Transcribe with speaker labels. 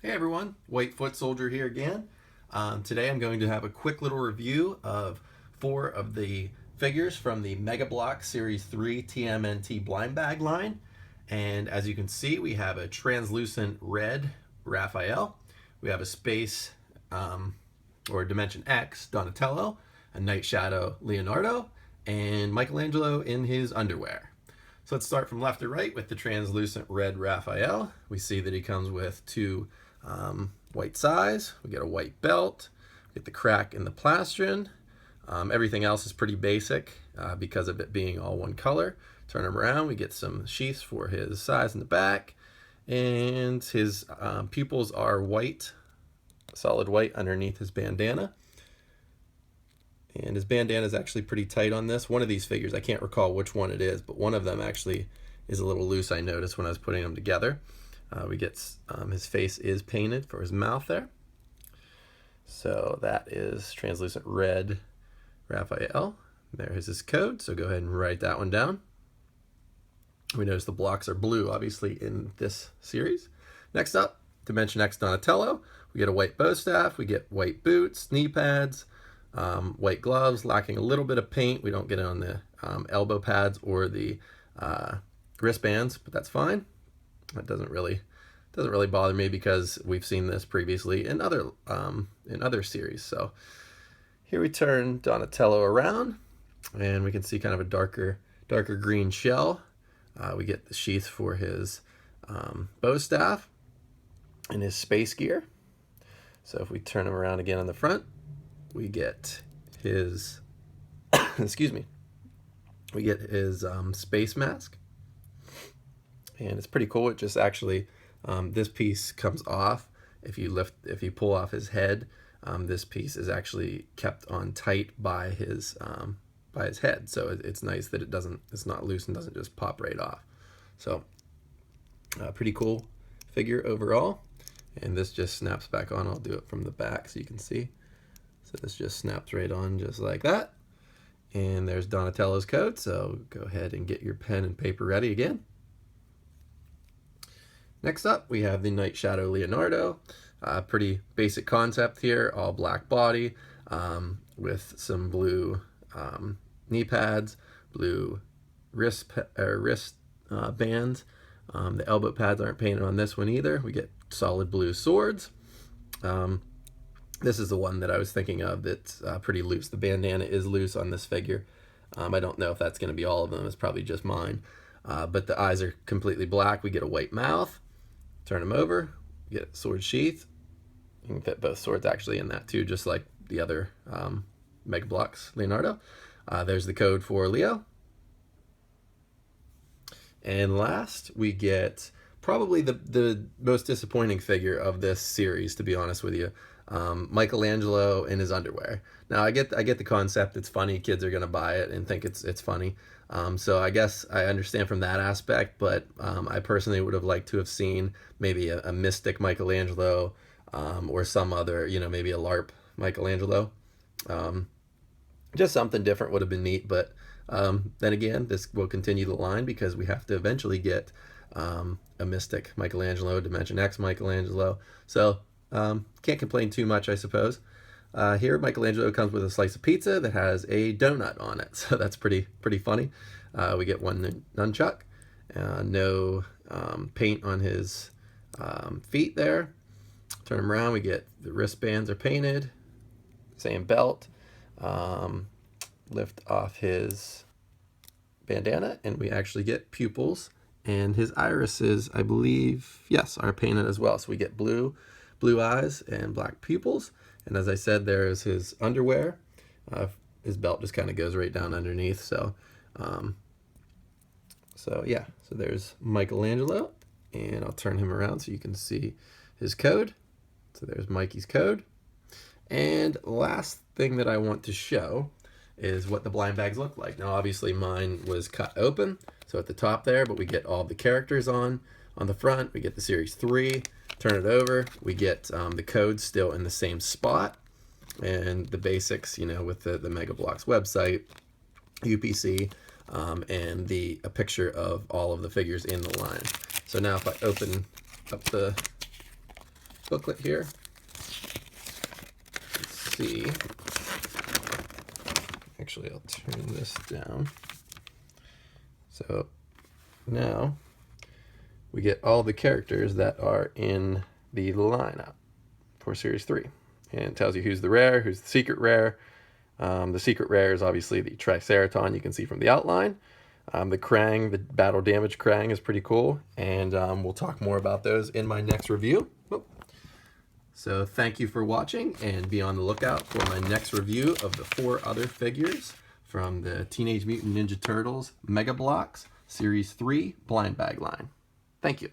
Speaker 1: Hey everyone, White Foot Soldier here again. Today I'm going to have a quick little review of 4 of the figures from the Mega Bloks Series 3 TMNT blind bag line. And as you can see, we have a translucent red Raphael, we have a space or Dimension X Donatello, a Night Shadow Leonardo, and Michelangelo in his underwear. So let's start from left to right with the translucent red Raphael. We see that he comes with 2 white sides. We get a white belt, we get the crack in the plastron. Everything else is pretty basic because of it being all one color. Turn him around, we get some sheaths for his sides in the back, and his pupils are white, solid white underneath his bandana. And his bandana is actually pretty tight on this. One of these figures, I can't recall which one it is, but one of them actually is a little loose, I noticed when I was putting them together. We get his face is painted for his mouth there. So that is translucent red Raphael. There is his code, so go ahead and write that one down. We notice the blocks are blue, obviously, in this series. Next up, Dimension X Donatello. We get a white bow staff, we get white boots, knee pads, white gloves, lacking a little bit of paint. We don't get it on the elbow pads or the wristbands, but that's fine. That doesn't really bother me because we've seen this previously in other series. So here we turn Donatello around, and we can see kind of a darker green shell. We get the sheath for his bow staff and his space gear. So if we turn him around again on the front, we get his excuse me, we get his space mask, and it's pretty cool. It just actually this piece comes off. If you pull off his head, this piece is actually kept on tight by his head. So it's nice that it's not loose and doesn't just pop right off. So pretty cool figure overall. And this just snaps back on. I'll do it from the back so you can see. So this just snaps right on just like that. And there's Donatello's code, so go ahead and get your pen and paper ready again. Next up, we have the Night Shadow Leonardo. Pretty basic concept here, all black body with some blue knee pads, blue wrist bands. The elbow pads aren't painted on this one either. We get solid blue swords. This is the one that I was thinking of that's pretty loose. The bandana is loose on this figure. I don't know if that's going to be all of them. It's probably just mine. But the eyes are completely black. We get a white mouth. Turn them over. We get a sword sheath. You can fit both swords actually in that too, just like the other Mega Bloks Leonardo. There's the code for Leo. And last, we get probably the most disappointing figure of this series, to be honest with you. Michelangelo in his underwear. Now I get the concept. It's funny. Kids are gonna buy it and think it's funny. So I guess I understand from that aspect, but I personally would have liked to have seen maybe a mystic Michelangelo or some other, maybe a LARP Michelangelo. Just something different would have been neat, but then again, this will continue the line because we have to eventually get a mystic Michelangelo, Dimension X Michelangelo. So can't complain too much, I suppose. Here, Michelangelo comes with a slice of pizza that has a donut on it, so that's pretty funny. We get one nunchuck, no paint on his feet there. Turn him around, we get the wristbands are painted, same belt. Lift off his bandana, and we actually get pupils, and his irises, I believe, yes, are painted as well. So we get blue eyes and black pupils. And as I said, there's his underwear. His belt just kind of goes right down underneath. So yeah, so there's Michelangelo, and I'll turn him around so you can see his code. So there's Mikey's code. And last thing that I want to show is what the blind bags look like. Now, obviously mine was cut open, so at the top there, but we get all the characters on the front. We get the Series 3. Turn it over, we get the code still in the same spot, and the basics, with the Mega Bloks website, UPC, and a picture of all of the figures in the line. So now if I open up the booklet here. Let's see. Actually, I'll turn this down. So now we get all the characters that are in the lineup for Series 3. And it tells you who's the rare, who's the secret rare. The secret rare is obviously the Triceraton, you can see from the outline. The Krang, the battle damage Krang is pretty cool. And we'll talk more about those in my next review. So thank you for watching, and be on the lookout for my next review of the 4 other figures from the Teenage Mutant Ninja Turtles Mega Bloks Series 3 blind bag line. Thank you.